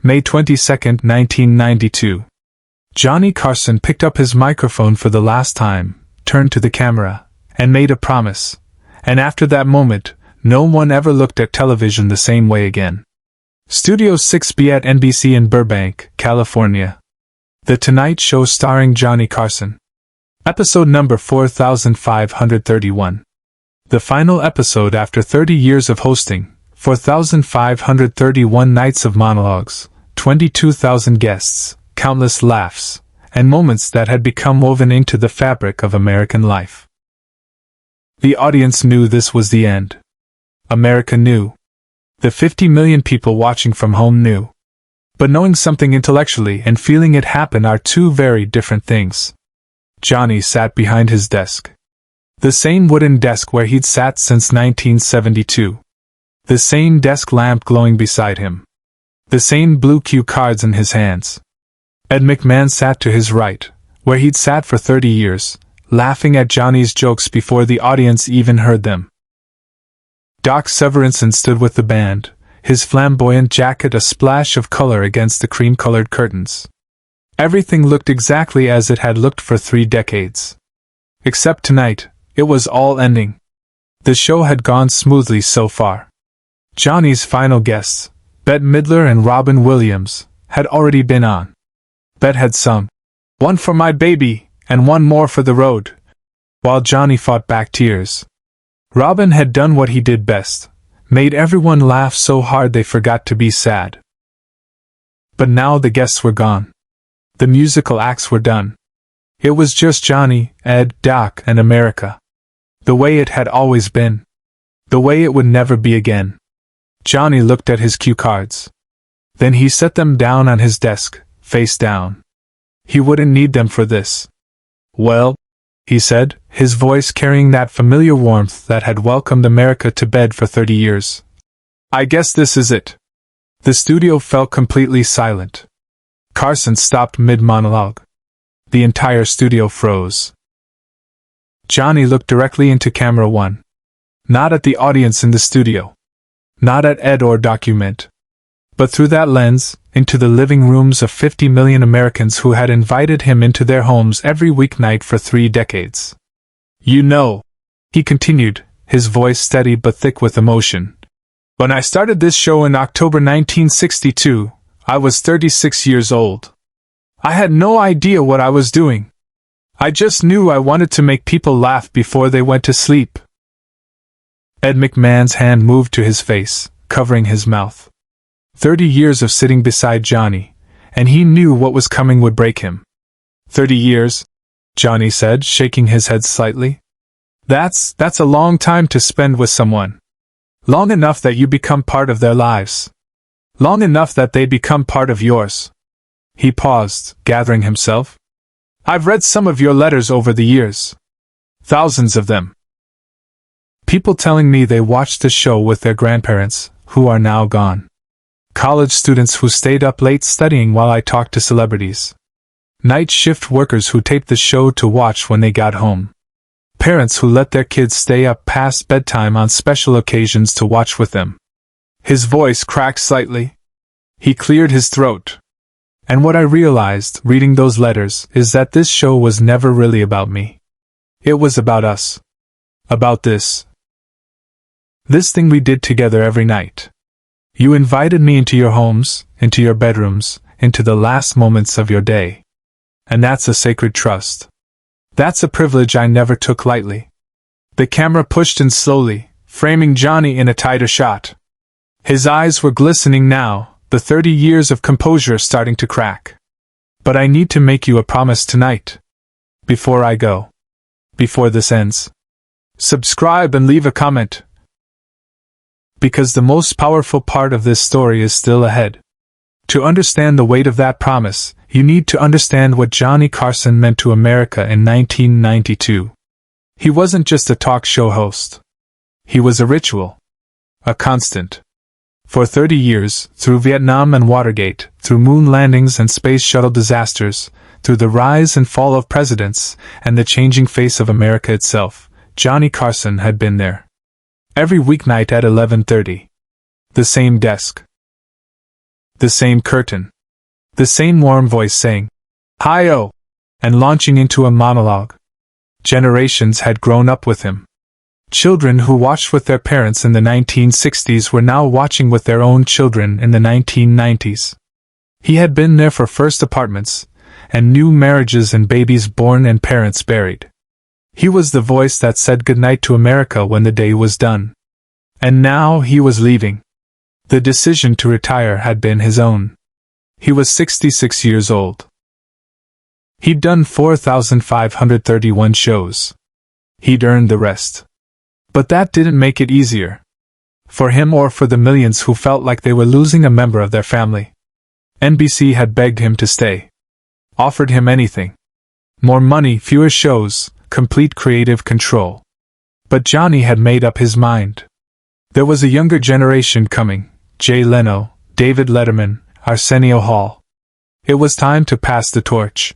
May 22, 1992. Johnny Carson picked up his microphone for the last time, turned to the camera, and made a promise. And after that moment, no one ever looked at television the same way again. Studio 6B at NBC in Burbank, California. The Tonight Show starring Johnny Carson. Episode number 4531. The final episode after 30 years of hosting, 4,531 nights of monologues, 22,000 guests, countless laughs, and moments that had become woven into the fabric of American life. The audience knew this was the end. America knew. The 50 million people watching from home knew. But knowing something intellectually and feeling it happen are two very different things. Johnny sat behind his desk. The same wooden desk where he'd sat since 1972. The same desk lamp glowing beside him. The same blue cue cards in his hands. Ed McMahon sat to his right, where he'd sat for 30 years, laughing at Johnny's jokes before the audience even heard them. Doc Severinsen stood with the band, his flamboyant jacket a splash of color against the cream-colored curtains. Everything looked exactly as it had looked for 3 decades. Except tonight, it was all ending. The show had gone smoothly so far. Johnny's final guests, Bette Midler and Robin Williams, had already been on. Bette had sung, "One for my baby, and one more for the road," while Johnny fought back tears. Robin had done what he did best, made everyone laugh so hard they forgot to be sad. But now the guests were gone. The musical acts were done. It was just Johnny, Ed, Doc, and America. The way it had always been. The way it would never be again. Johnny looked at his cue cards. Then he set them down on his desk, face down. He wouldn't need them for this. "Well," he said, his voice carrying that familiar warmth that had welcomed America to bed for 30 years. "I guess this is it." The studio fell completely silent. Carson stopped mid-monologue. The entire studio froze. Johnny looked directly into camera one. Not at the audience in the studio. Not at Ed or Document. But through that lens, into the living rooms of 50 million Americans who had invited him into their homes every weeknight for 3 decades. "You know," he continued, his voice steady but thick with emotion, "when I started this show in October 1962, I was 36 years old. I had no idea what I was doing. I just knew I wanted to make people laugh before they went to sleep." Ed McMahon's hand moved to his face, covering his mouth. 30 years of sitting beside Johnny, and he knew what was coming would break him. 30 years, Johnny said, shaking his head slightly. That's a long time to spend with someone. Long enough that you become part of their lives. Long enough that they become part of yours." He paused, gathering himself. "I've read some of your letters over the years. Thousands of them. People telling me they watched the show with their grandparents, who are now gone. College students who stayed up late studying while I talked to celebrities. Night shift workers who taped the show to watch when they got home. Parents who let their kids stay up past bedtime on special occasions to watch with them." His voice cracked slightly. He cleared his throat. "And what I realized, reading those letters, is that this show was never really about me. It was about us. About this. This thing we did together every night. You invited me into your homes, into your bedrooms, into the last moments of your day. And that's a sacred trust. That's a privilege I never took lightly." The camera pushed in slowly, framing Johnny in a tighter shot. His eyes were glistening now, the 30 years of composure starting to crack. "But I need to make you a promise tonight. Before I go. Before this ends. Subscribe and leave a comment. Because the most powerful part of this story is still ahead. To understand the weight of that promise, you need to understand what Johnny Carson meant to America in 1992. He wasn't just a talk show host. He was a ritual. A constant. For 30 years, through Vietnam and Watergate, through moon landings and space shuttle disasters, through the rise and fall of presidents, and the changing face of America itself, Johnny Carson had been there. Every weeknight at 11:30. The same desk. The same curtain. The same warm voice saying, "Hi-oh," and launching into a monologue. Generations had grown up with him. Children who watched with their parents in the 1960s were now watching with their own children in the 1990s. He had been there for first apartments, and new marriages and babies born and parents buried. He was the voice that said goodnight to America when the day was done. And now he was leaving. The decision to retire had been his own. He was 66 years old. He'd done 4,531 shows. He'd earned the rest. But that didn't make it easier. For him or for the millions who felt like they were losing a member of their family. NBC had begged him to stay. Offered him anything. More money, fewer shows, complete creative control. But Johnny had made up his mind. There was a younger generation coming, Jay Leno, David Letterman, Arsenio Hall. It was time to pass the torch.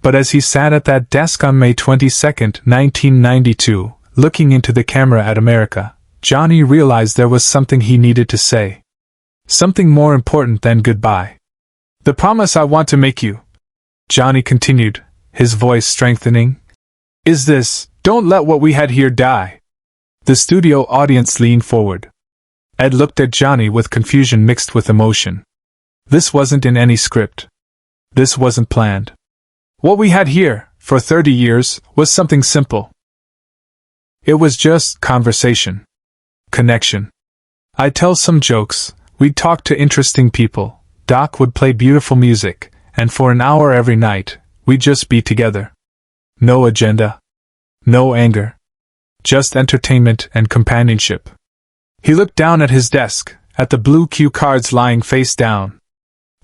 But as he sat at that desk on May 22, 1992, looking into the camera at America, Johnny realized there was something he needed to say. Something more important than goodbye. "The promise I want to make you," Johnny continued, his voice strengthening, "is this: don't let what we had here die." The studio audience leaned forward. Ed looked at Johnny with confusion mixed with emotion. This wasn't in any script. This wasn't planned. What we had here, for 30 years, was something simple. It was just conversation. Connection. I'd tell some jokes, we'd talk to interesting people, Doc would play beautiful music, and for an hour every night, we'd just be together. No agenda. No anger. Just entertainment and companionship. He looked down at his desk, at the blue cue cards lying face down.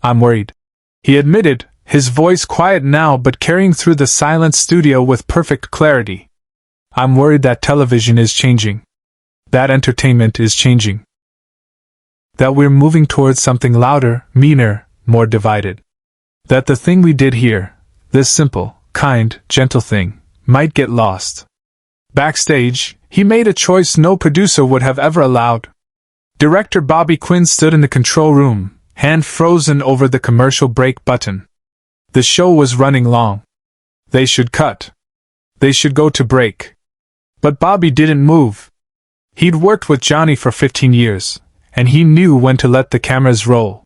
"I'm worried," he admitted, his voice quiet now but carrying through the silent studio with perfect clarity. "I'm worried that television is changing. That entertainment is changing. That we're moving towards something louder, meaner, more divided. That the thing we did here, this simple, kind, gentle thing, might get lost." Backstage, he made a choice no producer would have ever allowed. Director Bobby Quinn stood in the control room, hand frozen over the commercial break button. The show was running long. They should cut. They should go to break. But Bobby didn't move. He'd worked with Johnny for 15 years, and he knew when to let the cameras roll.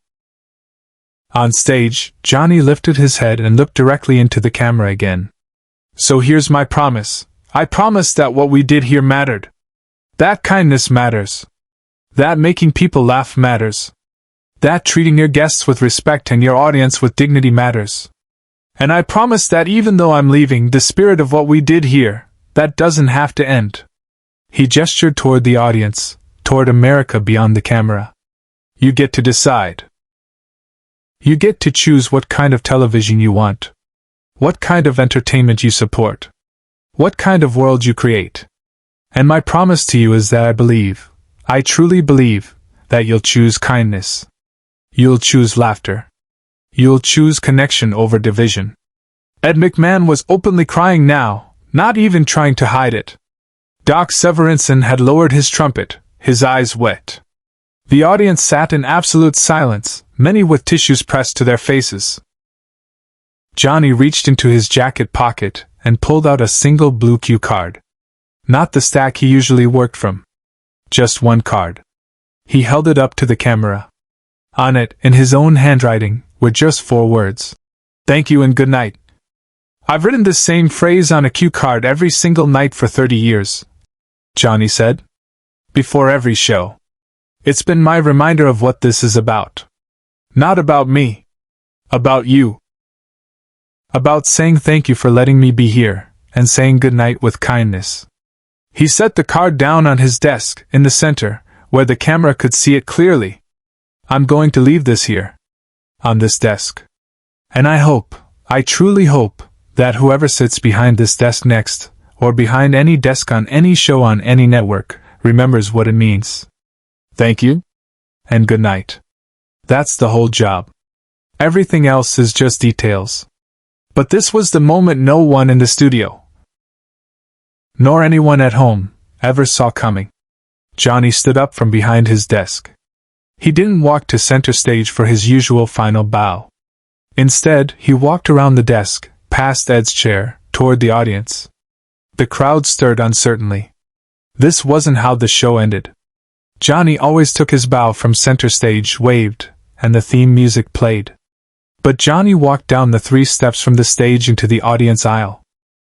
On stage, Johnny lifted his head and looked directly into the camera again. "So here's my promise. I promise that what we did here mattered. That kindness matters. That making people laugh matters. That treating your guests with respect and your audience with dignity matters. And I promise that even though I'm leaving, the spirit of what we did here, that doesn't have to end." He gestured toward the audience, toward America beyond the camera. "You get to decide. You get to choose what kind of television you want. What kind of entertainment you support. What kind of world you create. And my promise to you is that I truly believe, that you'll choose kindness. You'll choose laughter. You'll choose connection over division." Ed McMahon was openly crying now, not even trying to hide it. Doc Severinsen had lowered his trumpet, his eyes wet. The audience sat in absolute silence, many with tissues pressed to their faces. Johnny reached into his jacket pocket and pulled out a single blue cue card. Not the stack he usually worked from. Just one card. He held it up to the camera. On it, in his own handwriting, were just 4 words. "Thank you and good night." "I've written this same phrase on a cue card every single night for 30 years, Johnny said. "Before every show. It's been my reminder of what this is about. Not about me. About you. About saying thank you for letting me be here, and saying goodnight with kindness." He set the card down on his desk, in the center, where the camera could see it clearly. "I'm going to leave this here. On this desk. And I truly hope, that whoever sits behind this desk next, or behind any desk on any show on any network, remembers what it means. Thank you, and good night. That's the whole job. Everything else is just details." But this was the moment no one in the studio, nor anyone at home, ever saw coming. Johnny stood up from behind his desk. He didn't walk to center stage for his usual final bow. Instead, he walked around the desk, past Ed's chair, toward the audience. The crowd stirred uncertainly. This wasn't how the show ended. Johnny always took his bow from center stage, waved, and the theme music played. But Johnny walked down the 3 steps from the stage into the audience aisle.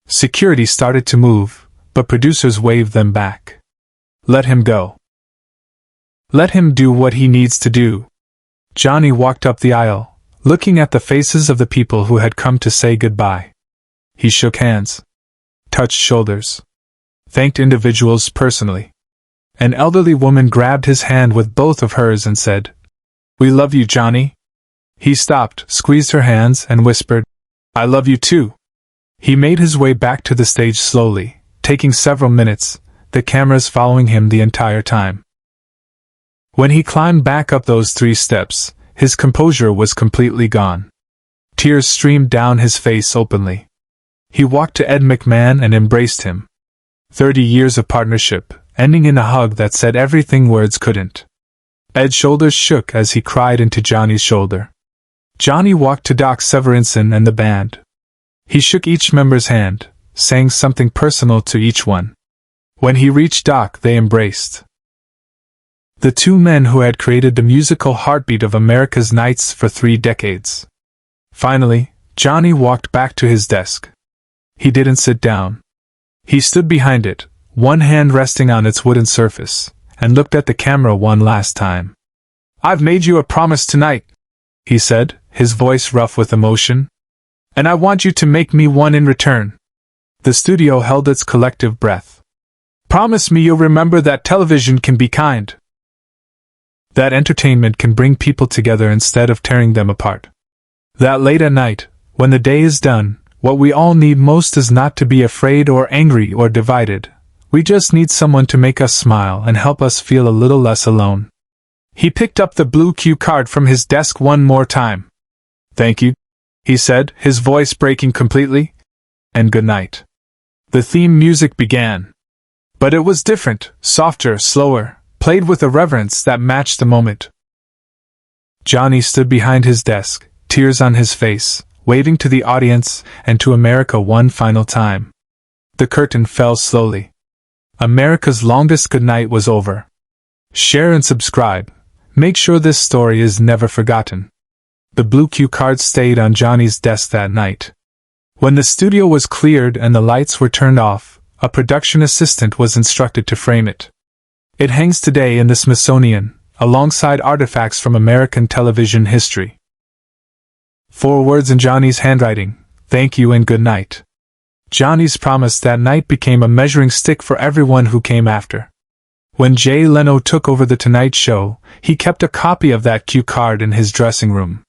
Security started to move, but producers waved them back. Let him go. Let him do what he needs to do. Johnny walked up the aisle, looking at the faces of the people who had come to say goodbye. He shook hands, touched shoulders, thanked individuals personally. An elderly woman grabbed his hand with both of hers and said, "We love you, Johnny." He stopped, squeezed her hands, and whispered, "I love you too." He made his way back to the stage slowly, taking several minutes, the cameras following him the entire time. When he climbed back up those 3 steps, his composure was completely gone. Tears streamed down his face openly. He walked to Ed McMahon and embraced him. 30 years of partnership, ending in a hug that said everything words couldn't. Ed's shoulders shook as he cried into Johnny's shoulder. Johnny walked to Doc Severinsen and the band. He shook each member's hand, saying something personal to each one. When he reached Doc, they embraced. The 2 men who had created the musical heartbeat of America's nights for 3 decades. Finally, Johnny walked back to his desk. He didn't sit down. He stood behind it, one hand resting on its wooden surface, and looked at the camera one last time. "I've made you a promise tonight," he said, his voice rough with emotion. "And I want you to make me one in return." The studio held its collective breath. "Promise me you'll remember that television can be kind. That entertainment can bring people together instead of tearing them apart. That late at night, when the day is done, what we all need most is not to be afraid or angry or divided. We just need someone to make us smile and help us feel a little less alone." He picked up the blue cue card from his desk one more time. "Thank you," he said, his voice breaking completely. "And good night." The theme music began. But it was different, softer, slower, played with a reverence that matched the moment. Johnny stood behind his desk, tears on his face, waving to the audience and to America one final time. The curtain fell slowly. America's longest goodnight was over. Share and subscribe. Make sure this story is never forgotten. The blue cue card stayed on Johnny's desk that night. When the studio was cleared and the lights were turned off, a production assistant was instructed to frame it. It hangs today in the Smithsonian, alongside artifacts from American television history. 4 words in Johnny's handwriting: "Thank you and good night." Johnny's promise that night became a measuring stick for everyone who came after. When Jay Leno took over The Tonight Show, he kept a copy of that cue card in his dressing room.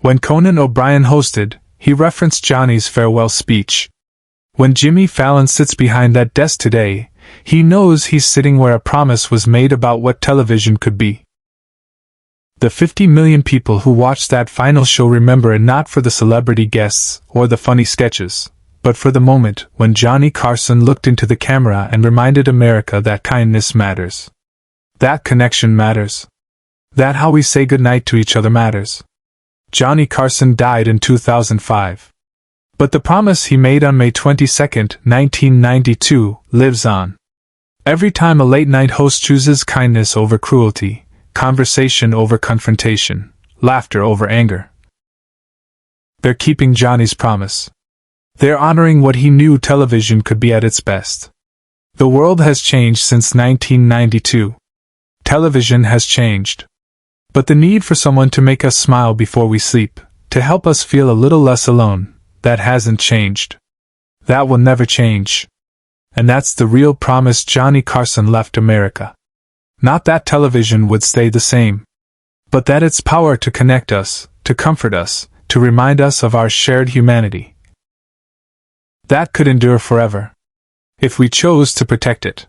When Conan O'Brien hosted, he referenced Johnny's farewell speech. When Jimmy Fallon sits behind that desk today, he knows he's sitting where a promise was made about what television could be. The 50 million people who watched that final show remember it not for the celebrity guests or the funny sketches, but for the moment when Johnny Carson looked into the camera and reminded America that kindness matters. That connection matters. That how we say goodnight to each other matters. Johnny Carson died in 2005. But the promise he made on May 22, 1992, lives on. Every time a late-night host chooses kindness over cruelty, conversation over confrontation, laughter over anger, they're keeping Johnny's promise. They're honoring what he knew television could be at its best. The world has changed since 1992. Television has changed. But the need for someone to make us smile before we sleep, to help us feel a little less alone, that hasn't changed. That will never change. And that's the real promise Johnny Carson left America. Not that television would stay the same, but that its power to connect us, to comfort us, to remind us of our shared humanity, that could endure forever, if we chose to protect it.